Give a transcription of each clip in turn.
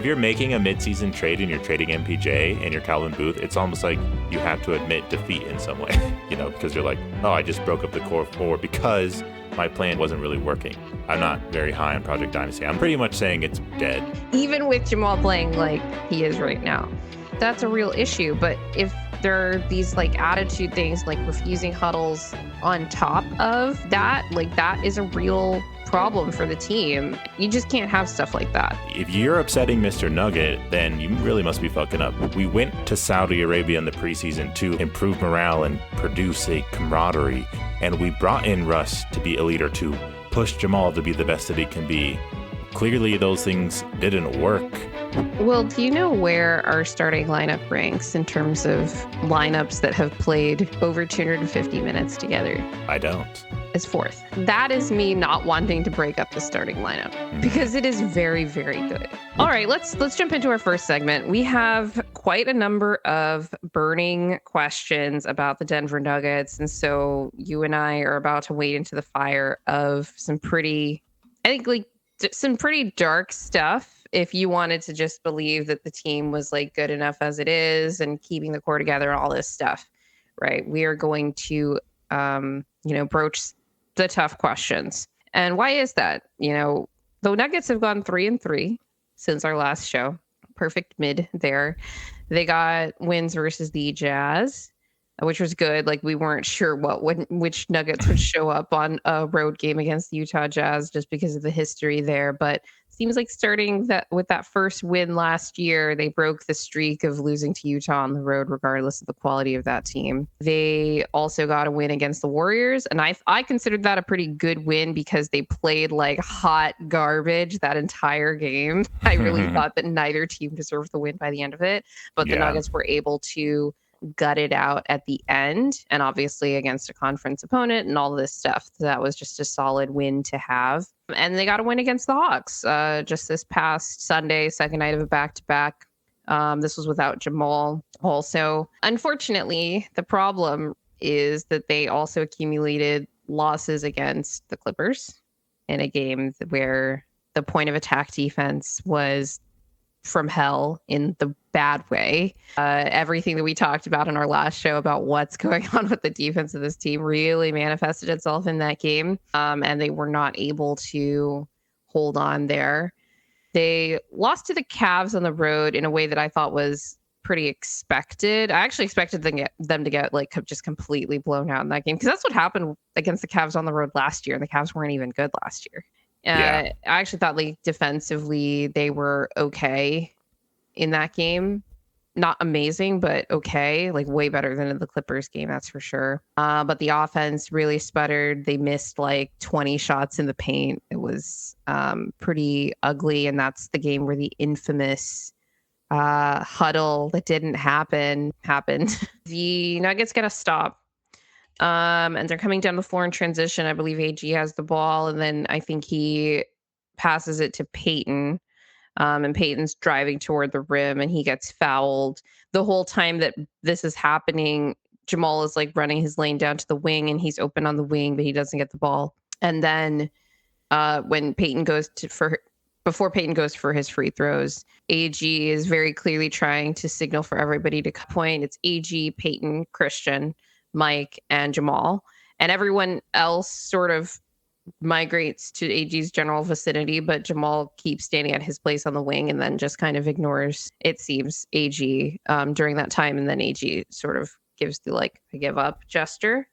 If you're making a midseason trade and you're trading MPJ and you're Calvin Booth, it's almost like you have to admit defeat in some way, because you're like, oh, I just broke up the core four because my plan wasn't really working. I'm not very high on Project Dynasty. I'm pretty much saying it's dead. Even with Jamal playing like he is right now, that's a real issue. But if there are these like attitude things like refusing huddles on top of that, like that is a real problem for the team. You just can't have stuff like that. If you're upsetting Mr. Nugget, then you really must be fucking up. We went to Saudi Arabia in the preseason to improve morale and produce a camaraderie, and we brought in Russ to be a leader, to push Jamal to be the best that he can be. Clearly, those things didn't work. Well, do you know where our starting lineup ranks in terms of lineups that have played over 250 minutes together? I don't. It's fourth. That is me not wanting to break up the starting lineup because it is very, very good. All right, let's jump into our first segment. We have quite a number of burning questions about the Denver Nuggets. And so you and I are about to wade into the fire of some pretty dark stuff. If you wanted to just believe that the team was like good enough as it is and keeping the core together and all this stuff, right? We are going to, broach the tough questions. And why is that? The Nuggets have gone 3-3 since our last show. Perfect mid there. They got wins versus the Jazz, which was good. Like we weren't sure which Nuggets would show up on a road game against the Utah Jazz just because of the history there. But seems like starting with that first win last year, they broke the streak of losing to Utah on the road, regardless of the quality of that team. They also got a win against the Warriors, and I considered that a pretty good win because they played like hot garbage that entire game. I really thought that neither team deserved the win by the end of it, but the Nuggets were able to gut it out at the end, and obviously against a conference opponent and all this stuff. So that was just a solid win to have. And they got a win against the Hawks just this past Sunday, second night of a back-to-back. This was without Jamal also. Unfortunately, the problem is that they also accumulated losses against the Clippers in a game where the point of attack defense was from hell in the bad way. Everything that we talked about in our last show about what's going on with the defense of this team really manifested itself in that game. And they were not able to hold on there. They lost to the Cavs on the road in a way that I thought was pretty expected. I actually expected them to get like just completely blown out in that game, because that's what happened against the Cavs on the road last year. And the Cavs weren't even good last year. I actually thought like defensively they were okay in that game. Not amazing, but okay, like way better than in the Clippers game, that's for sure. But the offense really sputtered. They missed like 20 shots in the paint. It was pretty ugly, and that's the game where the infamous huddle that didn't happen happened. The Nuggets got to stop. And they're coming down the floor in transition. I believe AG has the ball, and then I think he passes it to Peyton. And Peyton's driving toward the rim, and he gets fouled. The whole time that this is happening, Jamal is like running his lane down to the wing, and he's open on the wing, but he doesn't get the ball. And then when Peyton before Peyton goes for his free throws, AG is very clearly trying to signal for everybody to point. It's AG, Peyton, Christian, Mike, and Jamal, and everyone else sort of migrates to AG's general vicinity, but Jamal keeps standing at his place on the wing and then just kind of ignores, it seems, AG during that time, and then AG sort of gives the like I give up gesture.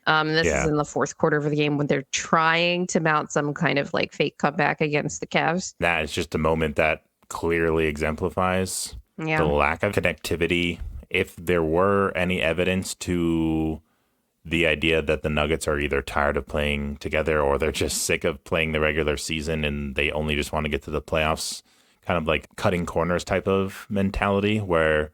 This is in the fourth quarter of the game when they're trying to mount some kind of like fake comeback against the Cavs. That is just a moment that clearly exemplifies the lack of connectivity. If there were any evidence to the idea that the Nuggets are either tired of playing together or they're just sick of playing the regular season and they only just want to get to the playoffs, kind of like cutting corners type of mentality, where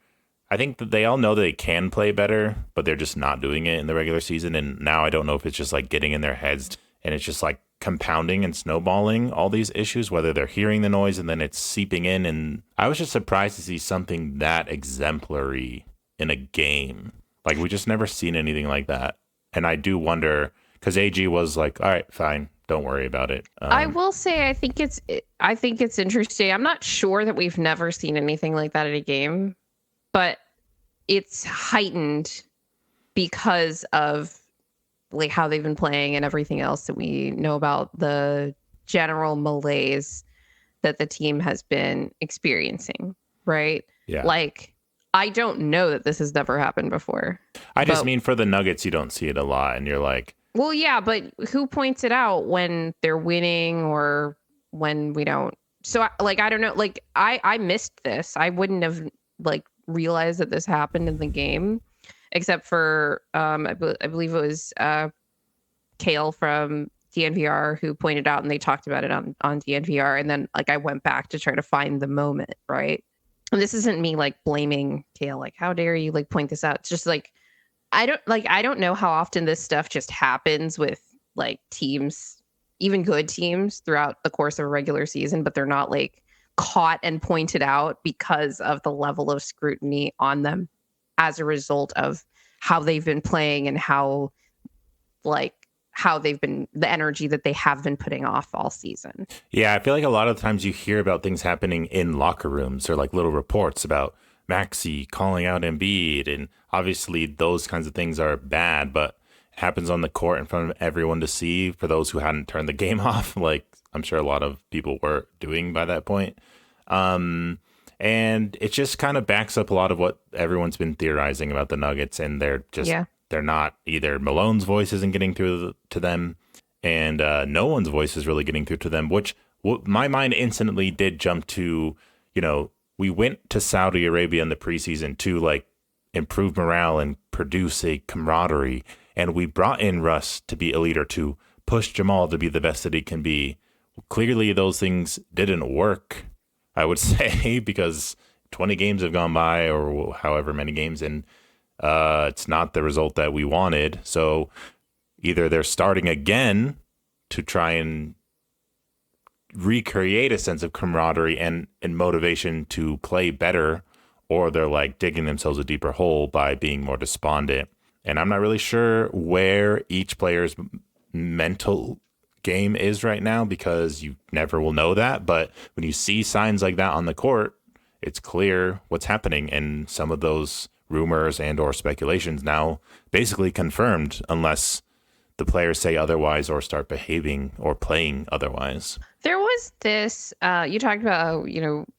I think that they all know that they can play better, but they're just not doing it in the regular season. And now I don't know if it's just like getting in their heads and it's just like compounding and snowballing all these issues, whether they're hearing the noise and then it's seeping in. And I was just surprised to see something that exemplary in a game. Like, we just never seen anything like that. And I do wonder, because AG was like, all right, fine, don't worry about it. I will say, I think it's interesting. I'm not sure that we've never seen anything like that at a game, but it's heightened because of like how they've been playing and everything else that we know about the general malaise that the team has been experiencing, right? Yeah. Like, I don't know that this has never happened before. I just mean for the Nuggets, you don't see it a lot, and you're like, well, yeah, but who points it out when they're winning or when we don't? So, like, I don't know. Like, I missed this. I wouldn't have like realized that this happened in the game, except for I believe it was Kale from DNVR who pointed out, and they talked about it on DNVR. And then like I went back to try to find the moment, right? And this isn't me like blaming Kale, like how dare you like point this out? It's just like I don't know how often this stuff just happens with like teams, even good teams throughout the course of a regular season, but they're not like caught and pointed out because of the level of scrutiny on them as a result of how they've been playing and how they've been, the energy that they have been putting off all season. Yeah, I feel like a lot of times you hear about things happening in locker rooms or like little reports about Maxey calling out Embiid, and obviously those kinds of things are bad, but it happens on the court in front of everyone to see for those who hadn't turned the game off, like I'm sure a lot of people were doing by that point. And it just kind of backs up a lot of what everyone's been theorizing about the Nuggets, and they're not, either Malone's voice isn't getting through to them, and no one's voice is really getting through to them, which my mind instantly did jump to, we went to Saudi Arabia in the preseason to like improve morale and produce a camaraderie. And we brought in Russ to be a leader, to push Jamal to be the best that he can be. Clearly, those things didn't work, I would say, because 20 games have gone by, or however many games, and it's not the result that we wanted. So either they're starting again to try and recreate a sense of camaraderie and motivation to play better, or they're like digging themselves a deeper hole by being more despondent. And I'm not really sure where each player's mental game is right now, because you never will know that. But when you see signs like that on the court, it's clear what's happening. And some of those rumors and or speculations now basically confirmed, unless the players say otherwise or start behaving or playing otherwise. There was this, you talked about,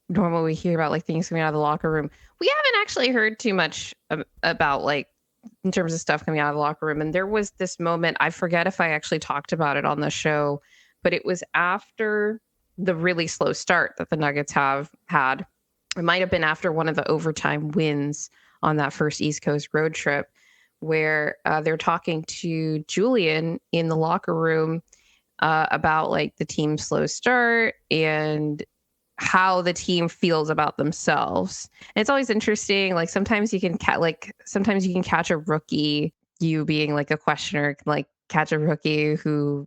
normally we hear about like things coming out of the locker room. We haven't actually heard too much about like in terms of stuff coming out of the locker room. And there was this moment, I forget if I actually talked about it on the show, but it was after the really slow start that the Nuggets have had. It might have been after one of the overtime wins on that first East Coast road trip, where they're talking to Julian in the locker room about like the team's slow start and how the team feels about themselves. And it's always interesting. Like sometimes you can catch a rookie, you being like a questioner, like catch a rookie who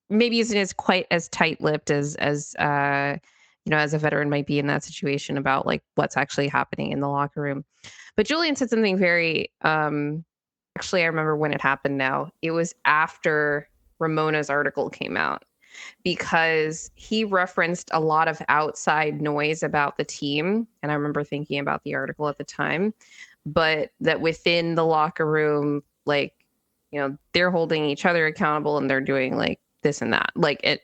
maybe isn't as quite as tight-lipped as as a veteran might be in that situation about like what's actually happening in the locker room. But Julian said something very actually, I remember when it happened now. It was after Ramona's article came out, because he referenced a lot of outside noise about the team. And I remember thinking about the article at the time, but that within the locker room, like, they're holding each other accountable and they're doing like this and that. Like it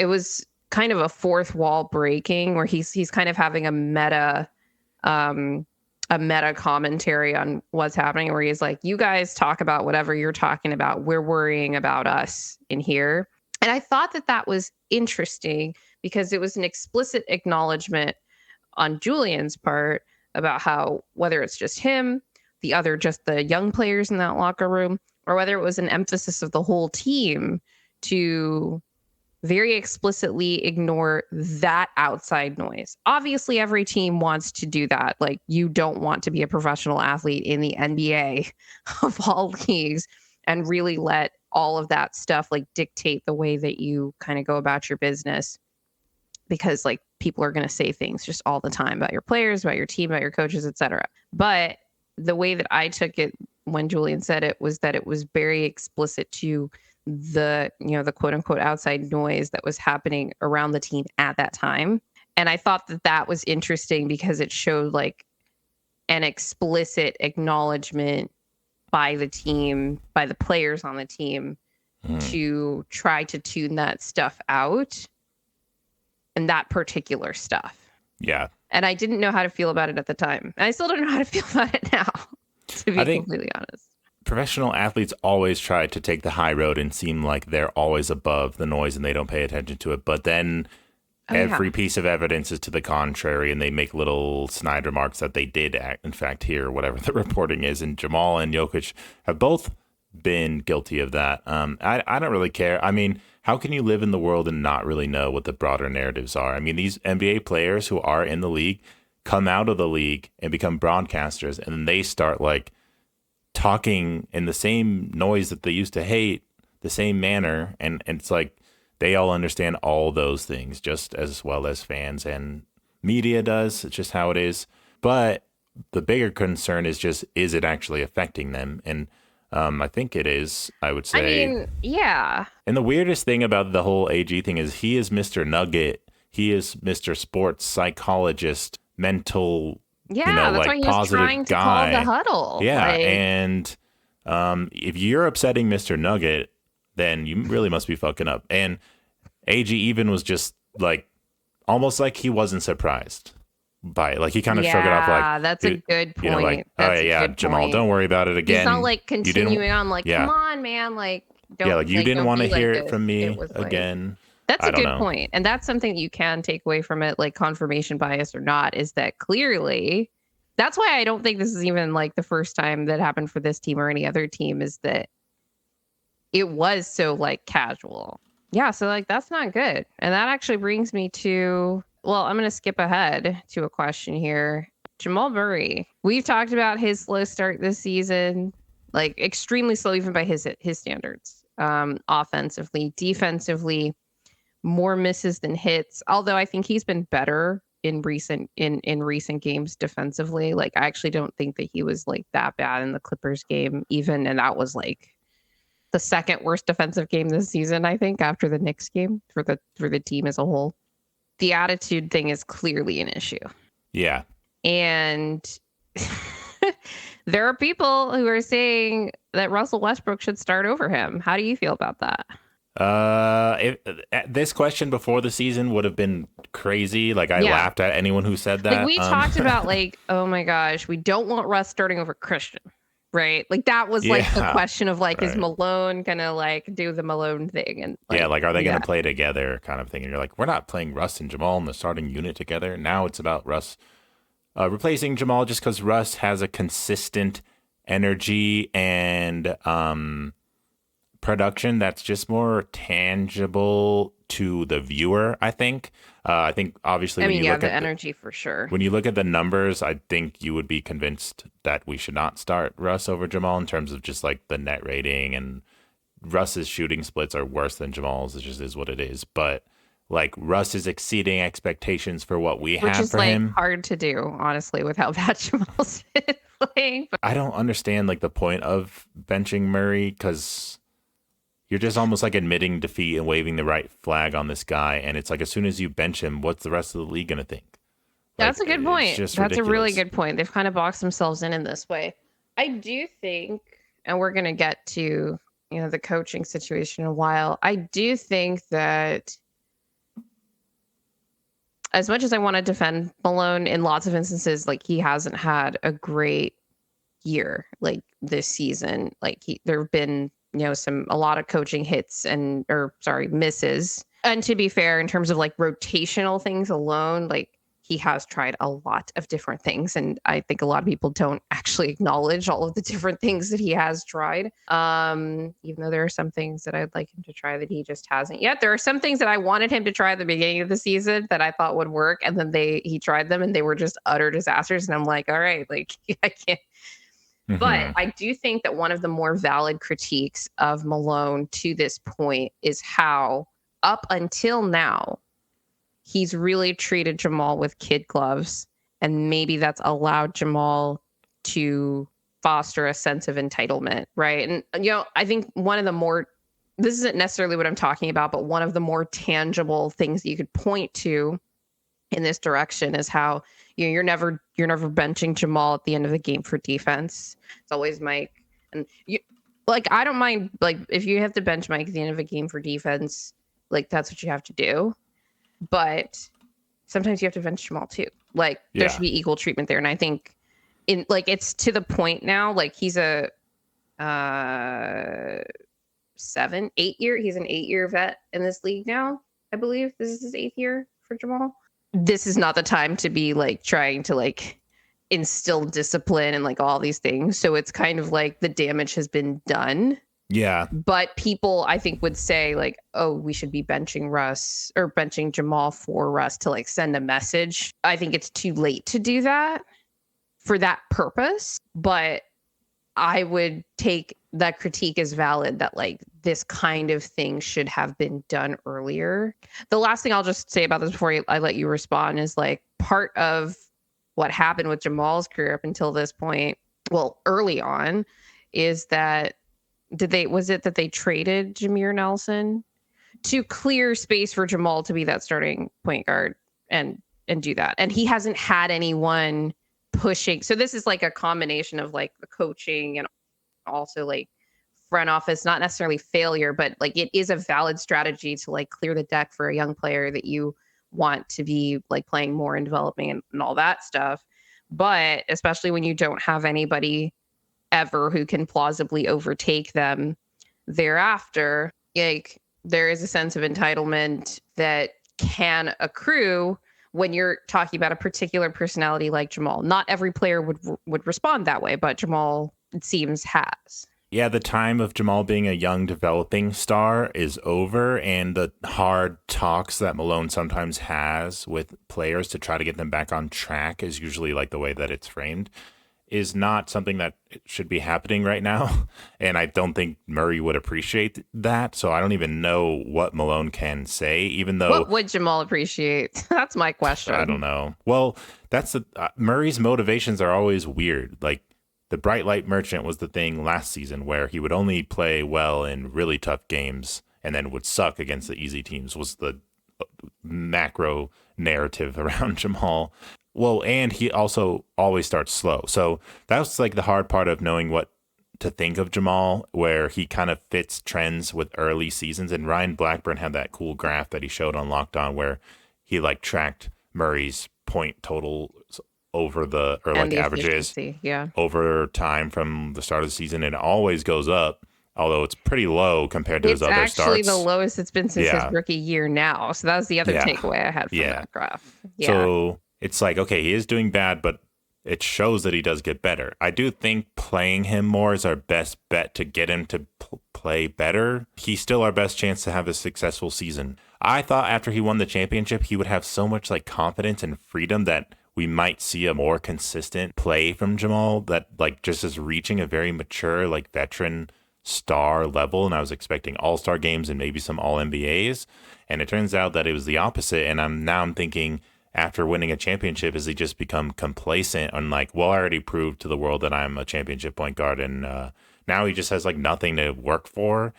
was kind of a fourth wall breaking, where he's kind of having a meta commentary on what's happening, where he's like, you guys talk about whatever you're talking about. We're worrying about us in here. And I thought that was interesting, because it was an explicit acknowledgement on Julian's part about how, whether it's just him, just the young players in that locker room, or whether it was an emphasis of the whole team to very explicitly ignore that outside noise. Obviously, every team wants to do that. Like, you don't want to be a professional athlete in the NBA of all leagues and really let all of that stuff like dictate the way that you kind of go about your business, because like people are going to say things just all the time about your players, about your team, about your coaches, etc. But the way that I took it when Julian said it was that it was very explicit to the, the quote unquote outside noise that was happening around the team at that time. And I thought that was interesting because it showed like an explicit acknowledgement by the team, by the players on the team, to try to tune that stuff out and that particular stuff. Yeah. And I didn't know how to feel about it at the time. And I still don't know how to feel about it now, to be completely honest. Professional athletes always try to take the high road and seem like they're always above the noise and they don't pay attention to it. But then every piece of evidence is to the contrary, and they make little snide remarks that they did, in fact, hear whatever the reporting is. And Jamal and Jokic have both been guilty of that. I don't really care. I mean, how can you live in the world and not really know what the broader narratives are? I mean, these NBA players who are in the league come out of the league and become broadcasters, and then they start like talking in the same noise that they used to hate, the same manner, and it's like they all understand all those things just as well as fans and media does. It's just how it is. But the bigger concern is just, is it actually affecting them? And I think it is, I would say. I mean, yeah. And the weirdest thing about the whole AG thing is he is Mr. Nugget. He is Mr. Sports Psychologist, mental, that's like why he was positive trying to guy. call the huddle. Yeah, and if you're upsetting Mr. Nugget, then you really must be fucking up. And AG even was just like, almost like he wasn't surprised by it. Like he kind of shrugged it off like, yeah, that's a good point. Like, oh yeah, Jamal, point. don't worry about it again. He's not like continuing on like, come on, man, like don't. Yeah, like you didn't want to hear it from me again. That's a good point. And that's something you can take away from it, like confirmation bias or not, is that clearly that's why I don't think this is even like the first time that happened for this team or any other team, is that it was so like casual. Yeah. So like, that's not good. And that actually brings me to, well, I'm going to skip ahead to a question here. Jamal Murray, we've talked about his slow start this season, like extremely slow, even by his standards, offensively, defensively, more misses than hits. Although I think he's been better in recent games defensively. Like I actually don't think that he was like that bad in the Clippers game even, and that was like the second worst defensive game this season, I think, after the Knicks game for the team as a whole. The attitude thing is clearly an issue. Yeah. And there are people who are saying that Russell Westbrook should start over him. How do you feel about that? This question before the season would have been crazy. Like I laughed at anyone who said that. Like we talked about like, oh my gosh, we don't want Russ starting over Christian, right? Like that was like the question of like, is Malone gonna like do the Malone thing? And like, are they gonna play together kind of thing? And you're like, we're not playing Russ and Jamal in the starting unit together. Now it's about Russ replacing Jamal just because Russ has a consistent energy and production that's just more tangible to the viewer, I think. I think obviously when you look at energy for sure. When you look at the numbers, I think you would be convinced that we should not start Russ over Jamal in terms of just like the net rating, and Russ's shooting splits are worse than Jamal's. It just is what it is. But like Russ is exceeding expectations for what we have for him. Which is like hard to do, honestly, with how bad Jamal's been playing. I don't understand like the point of benching Murray, because you're just almost like admitting defeat and waving the right flag on this guy. And it's like, as soon as you bench him, what's the rest of the league going to think? That's a good point. That's ridiculous. A really good point. They've kind of boxed themselves in this way. I do think, and we're going to get to, the coaching situation in a while. I do think that as much as I want to defend Malone in lots of instances, like he hasn't had a great year, like this season. Like there have been, a lot of coaching hits misses. And to be fair, in terms of like rotational things alone, like he has tried a lot of different things. And I think a lot of people don't actually acknowledge all of the different things that he has tried. Even though there are some things that I'd like him to try that he just hasn't yet. There are some things that I wanted him to try at the beginning of the season that I thought would work. And then he tried them and they were just utter disasters. And I'm like, all right, like I can't. But I do think that one of the more valid critiques of Malone to this point is how up until now, he's really treated Jamal with kid gloves. And maybe that's allowed Jamal to foster a sense of entitlement. Right. And, I think one of the more this isn't necessarily what I'm talking about, but one of the more tangible things you could point to in this direction is how you're never benching Jamal at the end of the game for defense. It's always Mike. And you, like, I don't mind, like, if you have to bench Mike at the end of a game for defense, like, that's what you have to do. But sometimes you have to bench Jamal too. Like, there should be equal treatment there. And I think it's to the point now, like, he's a 8 year. He's an 8-year vet in this league now. I believe this is his 8th year for Jamal. This is not the time to be like trying to like instill discipline and like all these things. So it's kind of like the damage has been done. Yeah. But people, I think, would say like, oh, we should be benching Russ or benching Jamal for Russ to like send a message. I think it's too late to do that for that purpose. But I would take that critique as valid that like this kind of thing should have been done earlier. The last thing I'll just say about this before I let you respond is like part of what happened with Jamal's career up until this point, well, early on, is that they traded Jameer Nelson to clear space for Jamal to be that starting point guard and do that. And he hasn't had anyone pushing. So this is like a combination of like the coaching and also like front office, not necessarily failure, but like it is a valid strategy to like clear the deck for a young player that you want to be like playing more and developing and all that stuff. But especially when you don't have anybody ever who can plausibly overtake them thereafter, like there is a sense of entitlement that can accrue when you're talking about a particular personality like Jamal. Not every player would respond that way, but Jamal, it seems, has. Yeah, the time of Jamal being a young developing star is over, and the hard talks that Malone sometimes has with players to try to get them back on track is usually like the way that it's framed is not something that should be happening right now. And I don't think Murray would appreciate that. So I don't even know what Malone can say, even though... What would Jamal appreciate? That's my question. I don't know. Well, that's Murray's motivations are always weird. Like the bright light merchant was the thing last season where he would only play well in really tough games and then would suck against the easy teams was the macro narrative around Jamal. Well, and he also always starts slow. So that was like the hard part of knowing what to think of Jamal, where he kind of fits trends with early seasons. And Ryan Blackburn had that cool graph that he showed on Locked On where he like tracked Murray's point total over the averages over time from the start of the season. And it always goes up, although it's pretty low compared to his other starts. It's actually the lowest it's been since his rookie year now. So that was the other takeaway I had from that graph. Yeah. So it's like, okay, he is doing bad, but it shows that he does get better. I do think playing him more is our best bet to get him to play better. He's still our best chance to have a successful season. I thought after he won the championship, he would have so much like confidence and freedom that we might see a more consistent play from Jamal that like just is reaching a very mature, like veteran star level. And I was expecting all-star games and maybe some all-NBAs. And it turns out that it was the opposite. And I'm thinking, after winning a championship, has he just become complacent and like, well, I already proved to the world that I'm a championship point guard, and now he just has like nothing to work for.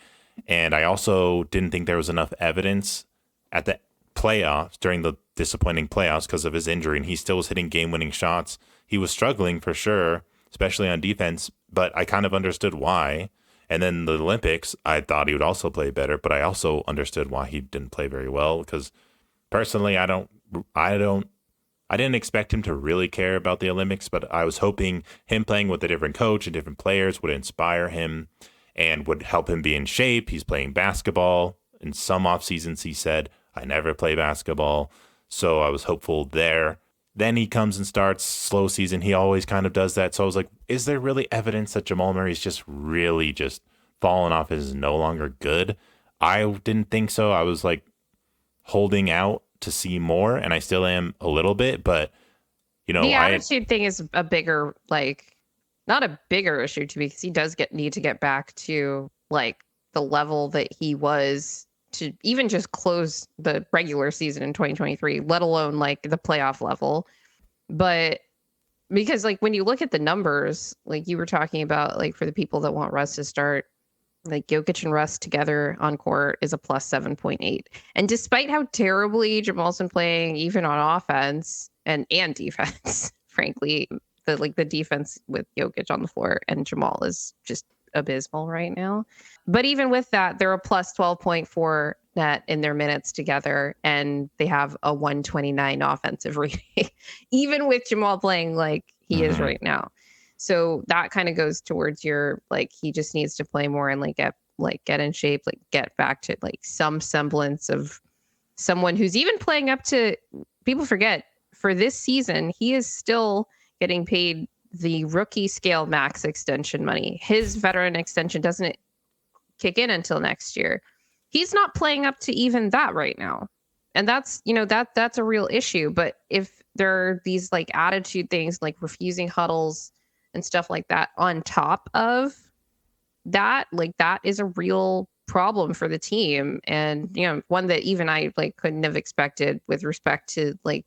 And I also didn't think there was enough evidence at the playoffs during the disappointing playoffs because of his injury, and he still was hitting game-winning shots. He was struggling for sure, especially on defense, but I kind of understood why. And then the Olympics, I thought he would also play better, but I also understood why he didn't play very well because personally, I didn't expect him to really care about the Olympics, but I was hoping him playing with a different coach and different players would inspire him and would help him be in shape. He's playing basketball. In some off seasons, he said, I never play basketball. So I was hopeful there. Then he comes and starts slow season. He always kind of does that. So I was like, is there really evidence that Jamal Murray's just really just fallen off and is no longer good? I didn't think so. I was like holding out to see more, and I still am a little bit, but the attitude thing is a bigger, like, not a bigger issue to me because he does need to get back to like the level that he was to even just close the regular season in 2023, let alone like the playoff level. But because like when you look at the numbers, like you were talking about, like for the people that want Russ to start Like Jokic and Russ together on court is a plus 7.8. And despite how terribly Jamal's been playing, even on offense and defense, frankly, the defense with Jokic on the floor and Jamal is just abysmal right now. But even with that, they're a plus 12.4 net in their minutes together, and they have a 129 offensive rating, even with Jamal playing like he is right now. So that kind of goes towards your, like, he just needs to play more and get in shape, like get back to like some semblance of someone who's even playing up to, people forget, for this season, he is still getting paid the rookie scale max extension money. His veteran extension doesn't kick in until next year. He's not playing up to even that right now. And that's, that's a real issue. But if there are these like attitude things like refusing huddles and stuff like that on top of that, like that is a real problem for the team. And, one that even I like couldn't have expected with respect to like,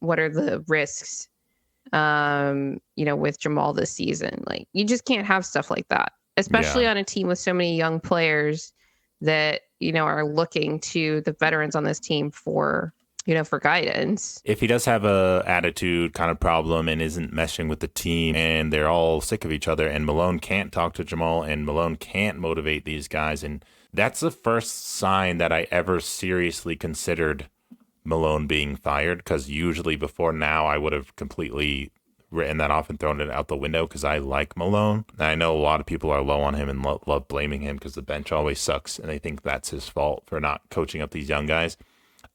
what are the risks, with Jamal this season. Like you just can't have stuff like that, especially on a team with so many young players that, are looking to the veterans on this team for guidance. If he does have a attitude kind of problem and isn't meshing with the team and they're all sick of each other and Malone can't talk to Jamal and Malone can't motivate these guys, and that's the first sign that I ever seriously considered Malone being fired, because usually before now I would have completely written that off and thrown it out the window because I like Malone. And I know a lot of people are low on him and love blaming him because the bench always sucks and they think that's his fault for not coaching up these young guys.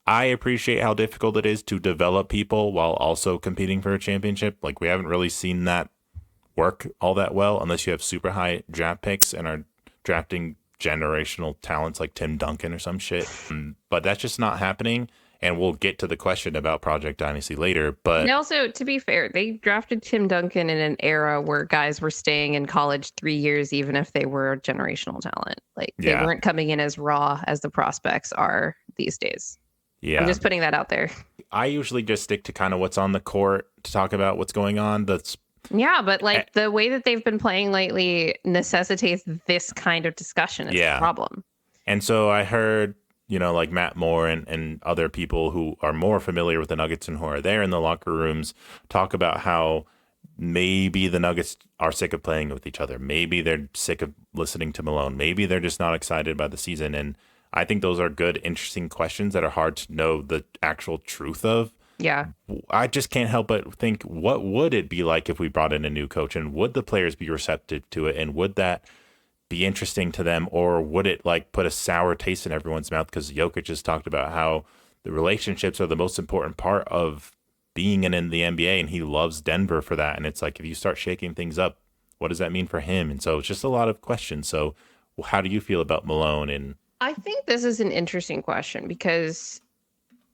I appreciate how difficult it is to develop people while also competing for a championship. Like, we haven't really seen that work all that well unless you have super high draft picks and are drafting generational talents like Tim Duncan or some shit. But that's just not happening. And we'll get to the question about Project Dynasty later. But and also, to be fair, they drafted Tim Duncan in an era where guys were staying in college 3 years, even if they were generational talent. Like, they weren't coming in as raw as the prospects are these days. Yeah. I'm just putting that out there. I usually just stick to kind of what's on the court to talk about what's going on. Yeah, but like the way that they've been playing lately necessitates this kind of discussion. It's a problem. And so I heard, like Matt Moore and other people who are more familiar with the Nuggets and who are there in the locker rooms talk about how maybe the Nuggets are sick of playing with each other. Maybe they're sick of listening to Malone. Maybe they're just not excited by the season. And I think those are good, interesting questions that are hard to know the actual truth of. Yeah. I just can't help but think, what would it be like if we brought in a new coach, and would the players be receptive to it? And would that be interesting to them, or would it like put a sour taste in everyone's mouth? Because Jokic has talked about how the relationships are the most important part of being in the NBA, and he loves Denver for that. And it's like, if you start shaking things up, what does that mean for him? And so it's just a lot of questions. So how do you feel about Malone? And I think this is an interesting question, because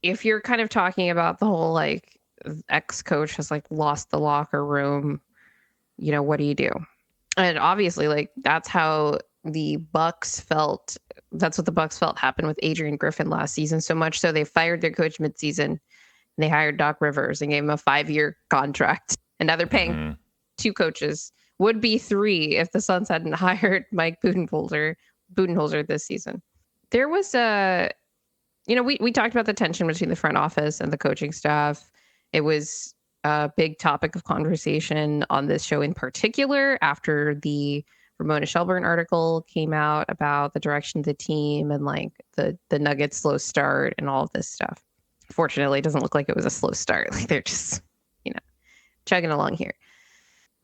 if you're kind of talking about the whole like ex-coach has like lost the locker room, what do you do? And obviously, like, that's how the Bucks felt. That's what the Bucks felt happened with Adrian Griffin last season. So much so they fired their coach midseason and they hired Doc Rivers and gave him a 5-year contract. And now they're paying 2 coaches. Would be 3 if the Suns hadn't hired Mike Budenholzer this season. There was we talked about the tension between the front office and the coaching staff. It was a big topic of conversation on this show in particular after the Ramona Shelburne article came out about the direction of the team and like the Nuggets' slow start and all of this stuff. Fortunately, it doesn't look like it was a slow start. Like, they're just, chugging along here.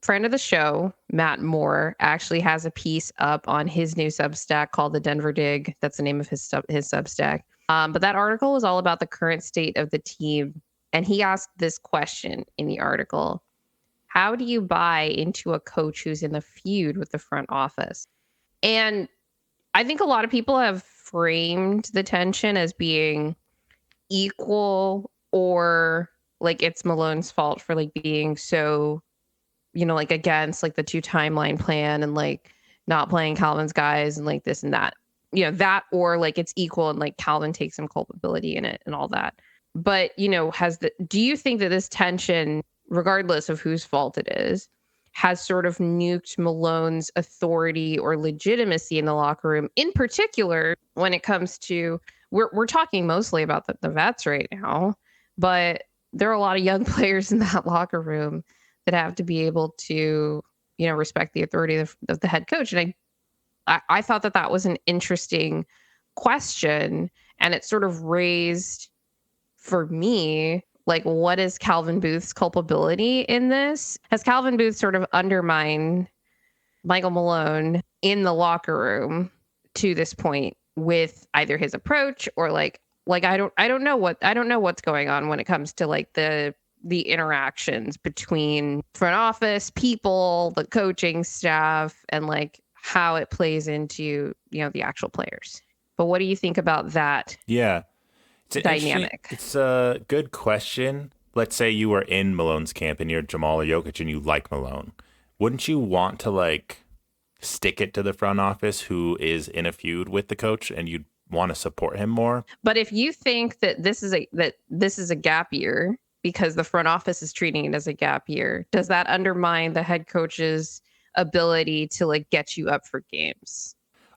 Friend of the show, Matt Moore, actually has a piece up on his new Substack called The Denver Dig. That's the name of his Substack. But that article was all about the current state of the team. And he asked this question in the article: how do you buy into a coach who's in a feud with the front office? And I think a lot of people have framed the tension as being equal, or like it's Malone's fault for like being so, like against like the 2 timeline plan and like not playing Calvin's guys and like this and that, that, or like it's equal and like Calvin takes some culpability in it and all that. But, do you think that this tension, regardless of whose fault it is, has sort of nuked Malone's authority or legitimacy in the locker room. In particular, when it comes to, we're talking mostly about the vets right now, but there are a lot of young players in that locker room that have to be able to, respect the authority of the head coach. And I thought that was an interesting question, and it sort of raised for me, like, what is Calvin Booth's culpability in this? Has Calvin Booth sort of undermined Michael Malone in the locker room to this point with either his approach or like I don't know what's going on when it comes to like the interactions between front office people, the coaching staff, and like how it plays into, the actual players. But what do you think about that? Yeah. It's dynamic. It's a good question. Let's say you were in Malone's camp and you're Jamal or Jokic and you like Malone. Wouldn't you want to like stick it to the front office who is in a feud with the coach and you'd want to support him more? But if you think that this is a gap year because the front office is treating it as a gap year, does that undermine the head coach's ability to like get you up for games?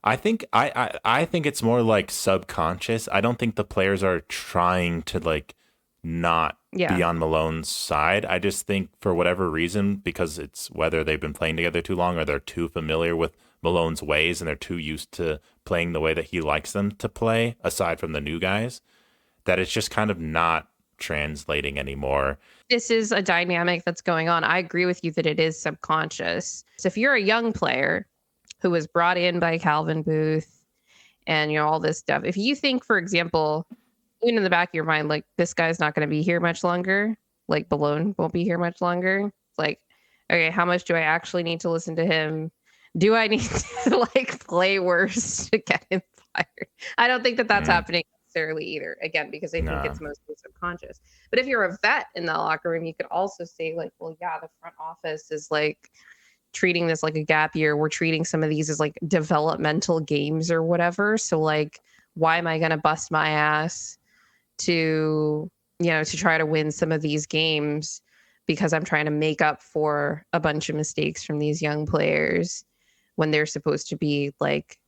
I think I think it's more like subconscious. I don't think the players are trying to like not be on Malone's side. I just think for whatever reason, because it's whether they've been playing together too long or they're too familiar with Malone's ways and they're too used to playing the way that he likes them to play, aside from the new guys, that it's just kind of not translating anymore. This is a dynamic that's going on. I agree with you that it is subconscious. So if you're a young player who was brought in by Calvin Booth and, all this stuff, if you think, for example, even in the back of your mind, like, this guy's not going to be here much longer, like Malone won't be here much longer. It's like, okay, how much do I actually need to listen to him? Do I need to like play worse to get him fired? I don't think that that's happening necessarily either. Again, because I think it's mostly subconscious. But if you're a vet in the locker room, you could also say like, well, yeah, the front office is like treating this like a gap year. We're treating some of these as like developmental games or whatever. So like, why am I going to bust my ass to try to win some of these games because I'm trying to make up for a bunch of mistakes from these young players when they're supposed to be like,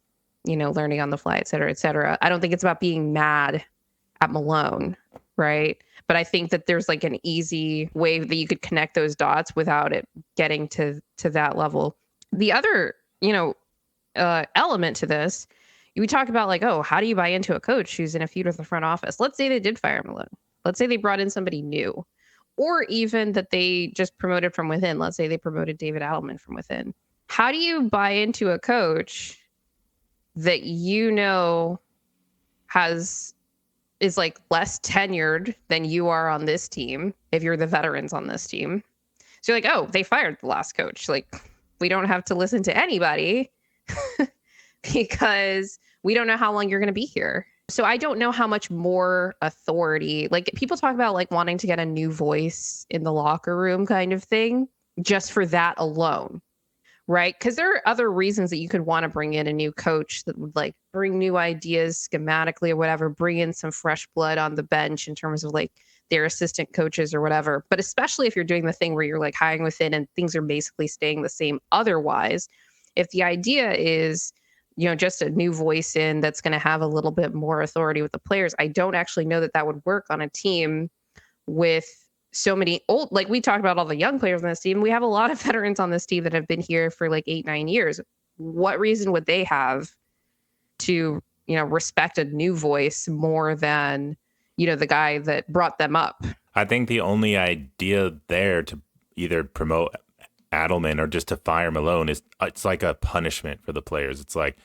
learning on the fly, et cetera, et cetera. I don't think it's about being mad at Malone, right? But I think that there's like an easy way that you could connect those dots without it getting to that level. The other, element to this, we talk about like, oh, how do you buy into a coach who's in a feud with the front office? Let's say they did fire Malone. Let's say they brought in somebody new, or even that they just promoted from within. Let's say they promoted David Adelman from within. How do you buy into a coach that is like less tenured than you are on this team if you're the veterans on this team? So you're like, oh, they fired the last coach. Like, we don't have to listen to anybody because we don't know how long you're going to be here. So I don't know how much more authority, like people talk about like wanting to get a new voice in the locker room kind of thing, just for that alone. Right. Because there are other reasons that you could want to bring in a new coach that would like bring new ideas schematically or whatever, bring in some fresh blood on the bench in terms of like their assistant coaches or whatever. But especially if you're doing the thing where you're like hiring within and things are basically staying the same otherwise, if the idea is, just a new voice in that's going to have a little bit more authority with the players, I don't actually know that would work on a team with so many old, like we talked about all the young players on this team. We have a lot of veterans on this team that have been here for like 8-9 years. What reason would they have to, respect a new voice more than, the guy that brought them up? I think the only idea there to either promote Adelman or just to fire Malone is it's like a punishment for the players. It's like,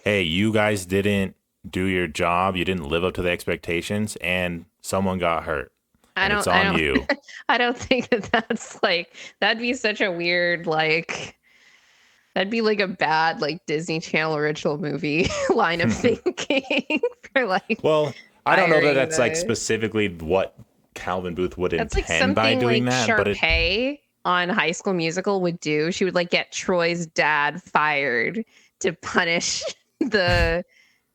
hey, you guys didn't do your job. You didn't live up to the expectations and someone got hurt. It's on you. I don't think that's like, that'd be such a weird, like, that'd be like a bad, like Disney Channel original movie line of thinking for like. Well, I don't know that that's like specifically what Calvin Booth would intend by doing like that. Sharpay on High School Musical would do. She would like get Troy's dad fired to punish the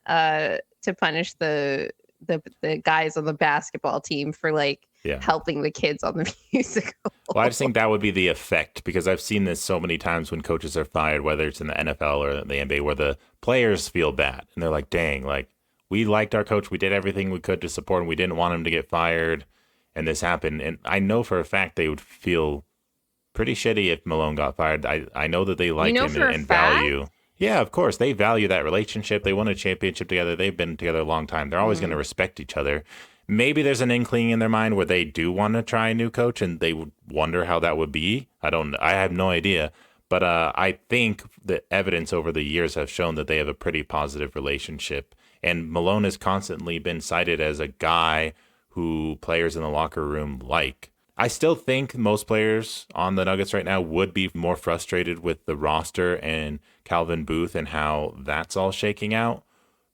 guys on the basketball team for like helping the kids on the musical. Well, I just think that would be the effect, because I've seen this so many times when coaches are fired, whether it's in the NFL or the NBA, where the players feel bad and they're like, dang, like we liked our coach. We did everything we could to support him. We didn't want him to get fired. And this happened. And I know for a fact they would feel pretty shitty if Malone got fired. I know that they like him and value. Yeah, of course. They value that relationship. They won a championship together. They've been together a long time. They're always going to respect each other. Maybe there's an inkling in their mind where they do want to try a new coach and they would wonder how that would be. I have no idea. But I think the evidence over the years have shown that they have a pretty positive relationship. And Malone has constantly been cited as a guy who players in the locker room like. I still think most players on the Nuggets right now would be more frustrated with the roster and Calvin Booth and how that's all shaking out.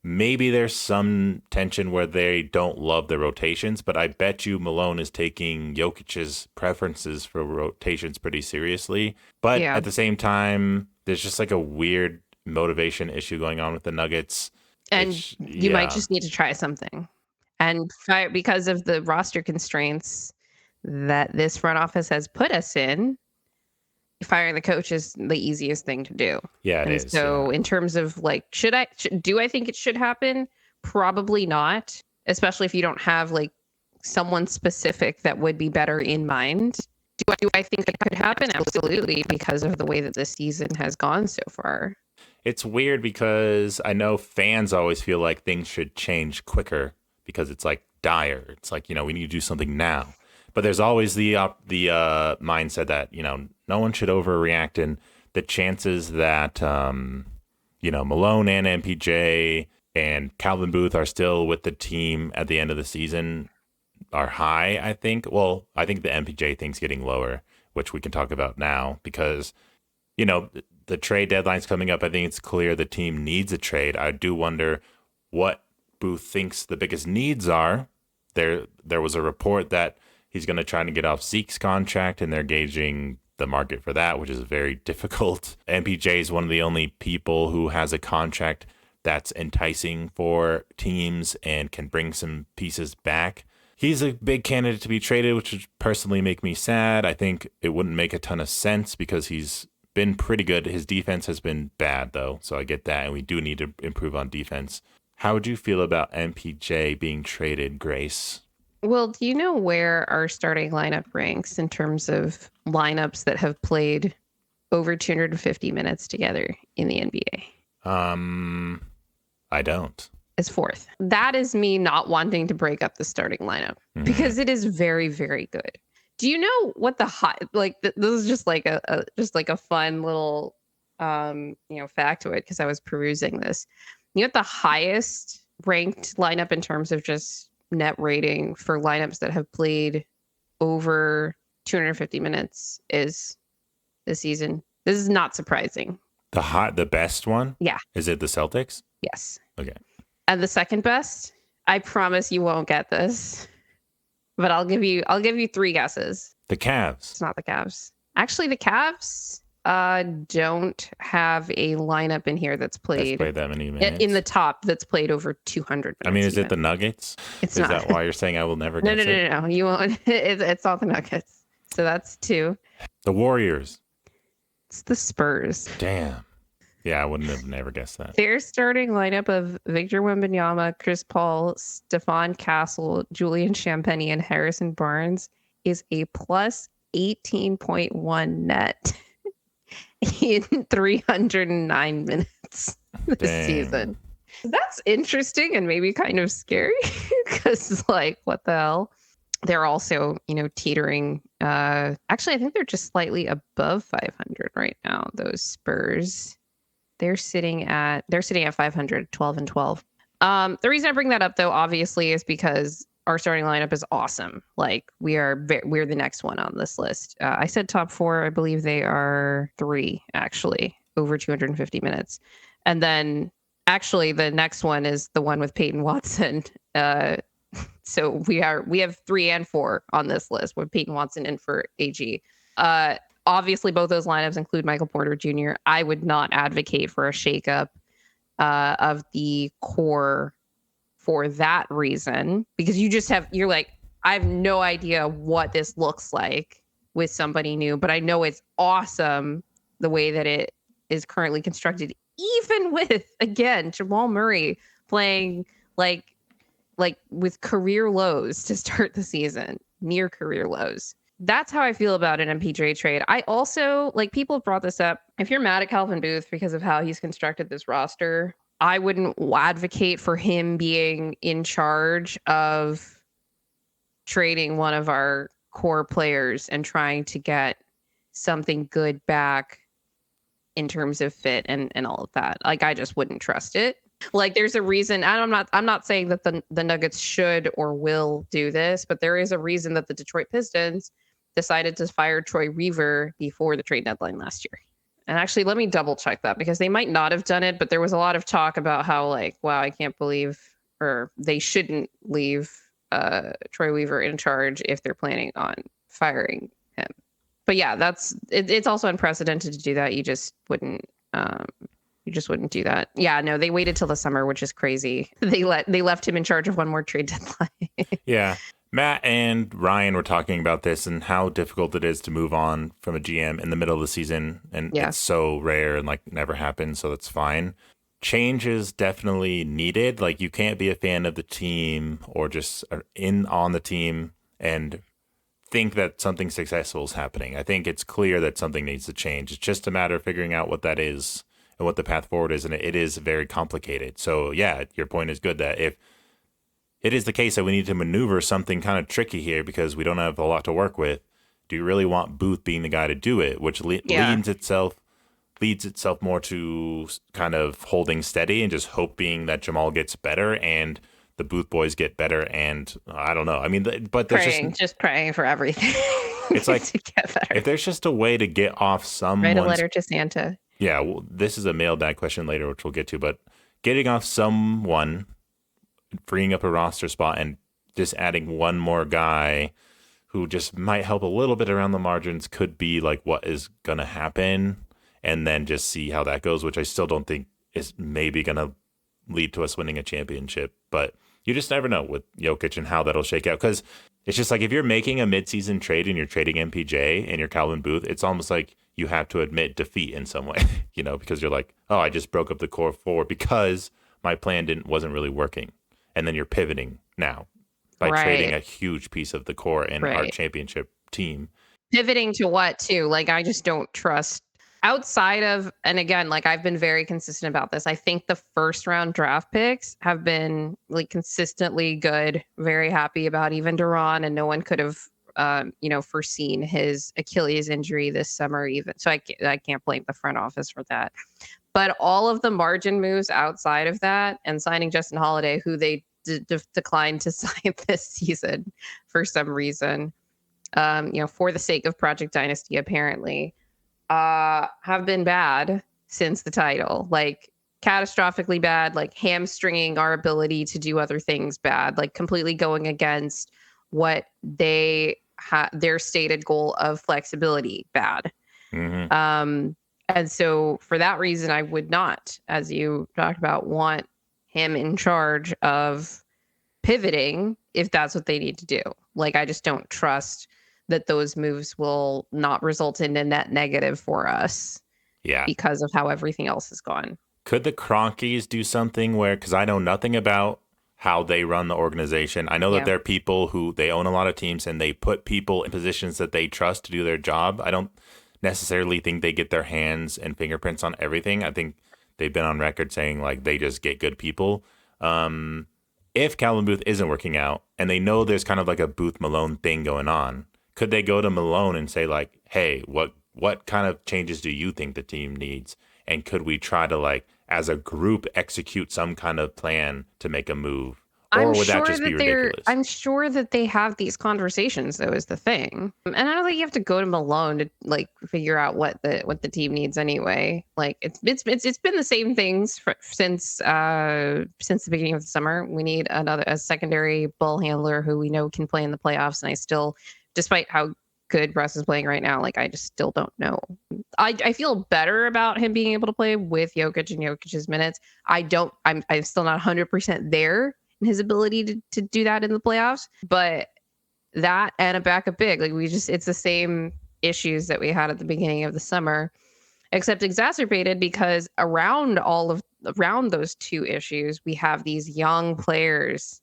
Maybe there's some tension where they don't love the rotations, but I bet you Malone is taking Jokic's preferences for rotations pretty seriously. But at the same time, there's just like a weird motivation issue going on with the Nuggets. And you might just need to try something. And because of the roster constraints that this front office has put us in, firing the coach is the easiest thing to do. Yeah, it is. So in terms of like, do I think it should happen? Probably not, especially if you don't have like someone specific that would be better in mind. Do I think it could happen? Absolutely, because of the way that this season has gone so far. It's weird because I know fans always feel like things should change quicker because it's like dire. It's like, we need to do something now. But there's always the mindset that, no one should overreact. And the chances that, Malone and MPJ and Calvin Booth are still with the team at the end of the season are high, I think. Well, I think the MPJ thing's getting lower, which we can talk about now because, the trade deadline's coming up. I think it's clear the team needs a trade. I do wonder what Booth thinks the biggest needs are. There was a report that he's going to try to get off Zeke's contract, and they're gauging the market for that, which is very difficult. MPJ is one of the only people who has a contract that's enticing for teams and can bring some pieces back. He's a big candidate to be traded, which would personally make me sad. I think it wouldn't make a ton of sense because he's been pretty good. His defense has been bad, though, so I get that, and we do need to improve on defense. How would you feel about MPJ being traded, Grace? Well, do you know where our starting lineup ranks in terms of lineups that have played over 250 minutes together in the NBA? I don't. It's fourth. That is me not wanting to break up the starting lineup because it is very, very good. Do you know what the this is just like a fun little factoid because I was perusing this. You know what the highest ranked lineup in terms of just net rating for lineups that have played over 250 minutes is this season? This is not surprising. The best one? Yeah. Is it the Celtics? Yes. Okay. And the second best, I promise you won't get this, but I'll give you 3 guesses. The Cavs. It's not the Cavs. Actually, the Cavs don't have a lineup in here that's played that many minutes in the top that's played over 200 minutes. I mean, is it the Nuggets? It's not. Is that why you're saying I will never guess it? No. You won't. It's not the Nuggets. So that's 2. The Warriors. It's the Spurs. Damn. Yeah, I wouldn't have never guessed that. Their starting lineup of Victor Wembanyama, Chris Paul, Stephon Castle, Julian Champagnie, and Harrison Barnes is a plus 18.1 net in 309 minutes this season. That's interesting and maybe kind of scary because, like, what the hell? They're also, teetering. Actually, I think they're just slightly above 500 right now. Those Spurs. They're sitting at 500, 12 and 12. The reason I bring that up, though, obviously, is because our starting lineup is awesome. Like, we're the next one on this list. I said top 4. I believe they are 3, actually, over 250 minutes. And then, actually, the next one is the one with Peyton Watson. So we have 3 and 4 on this list with Peyton Watson in for AG. Obviously, both those lineups include Michael Porter Jr. I would not advocate for a shakeup of the core for that reason, because you're like, I have no idea what this looks like with somebody new, but I know it's awesome the way that it is currently constructed, even with, again, Jamal Murray playing like with career lows to start the season, near career lows. That's how I feel about an MPJ trade. I also, like, people have brought this up. If you're mad at Calvin Booth because of how he's constructed this roster, I wouldn't advocate for him being in charge of trading one of our core players and trying to get something good back in terms of fit and all of that. Like, I just wouldn't trust it. Like, there's a reason, and I'm not saying that the Nuggets should or will do this, but there is a reason that the Detroit Pistons decided to fire Troy Weaver before the trade deadline last year. And actually, let me double check that, because they might not have done it, but there was a lot of talk about how, like, wow, I can't believe, or they shouldn't leave Troy Weaver in charge if they're planning on firing him. But yeah, it's also unprecedented to do that. You just wouldn't do that. Yeah, no, they waited till the summer, which is crazy. They left him in charge of one more trade deadline. Yeah. Matt and Ryan were talking about this and how difficult it is to move on from a GM in the middle of the season. And it's so rare and like never happens. So that's fine. Change is definitely needed. Like, you can't be a fan of the team or just in on the team and think that something successful is happening. I think it's clear that something needs to change. It's just a matter of figuring out what that is and what the path forward is. And it is very complicated. So yeah, your point is good that if it is the case that we need to maneuver something kind of tricky here because we don't have a lot to work with, do you really want Booth being the guy to do it? Which leads itself more to kind of holding steady and just hoping that Jamal gets better and the Booth boys get better. And I don't know. I mean, but there's just praying for everything. It's like, to get better. If there's just a way to get off someone, write a letter to Santa. Yeah, well, this is a mailbag question later, which we'll get to. But getting off someone, freeing up a roster spot, and just adding one more guy who just might help a little bit around the margins could be like what is going to happen, and then just see how that goes, which I still don't think is maybe going to lead to us winning a championship. But you just never know with Jokic and how that'll shake out. Because it's just like, if you're making a midseason trade and you're trading MPJ and you're Calvin Booth, it's almost like you have to admit defeat in some way, because you're like, oh, I just broke up the core four because my plan wasn't really working. And then you're pivoting now by trading a huge piece of the core in our championship team. Pivoting to what too? Like, I just don't trust outside of, and again, like, I've been very consistent about this. I think the first round draft picks have been like consistently good, very happy about even Duran, and no one could have foreseen his Achilles injury this summer even. So I can't blame the front office for that. But all of the margin moves outside of that, and signing Justin Holiday, who they declined to sign this season for some reason, for the sake of Project Dynasty, apparently, have been bad since the title. Like, catastrophically bad, like hamstringing our ability to do other things bad, like completely going against what their stated goal of flexibility bad. Mm-hmm. And so for that reason, I would not, as you talked about, want him in charge of pivoting if that's what they need to do. Like, I just don't trust that those moves will not result in a net negative for us. Yeah. Because of how everything else has gone. Could the Cronkies do something where, because I know nothing about how they run the organization. I know that they're people who, they own a lot of teams and they put people in positions that they trust to do their job. I don't necessarily think they get their hands and fingerprints on everything. I think they've been on record saying like they just get good people. If Calvin Booth isn't working out and they know there's kind of like a Booth Malone thing going on, could they go to Malone and say like, hey, what kind of changes do you think the team needs? And could we try to, like, as a group, execute some kind of plan to make a move? Or would that just be ridiculous? I'm sure that they have these conversations, though, is the thing. And I don't think you have to go to Malone to like figure out what the team needs anyway. Like, it's been the same things since the beginning of the summer. We need a secondary ball handler who we know can play in the playoffs. And I still, despite how good Russ is playing right now, like, I just still don't know. I feel better about him being able to play with Jokic and Jokic's minutes. I'm still not 100% there in his ability to do that in the playoffs, but that and a backup big. Like it's the same issues that we had at the beginning of the summer, except exacerbated because around those two issues, we have these young players.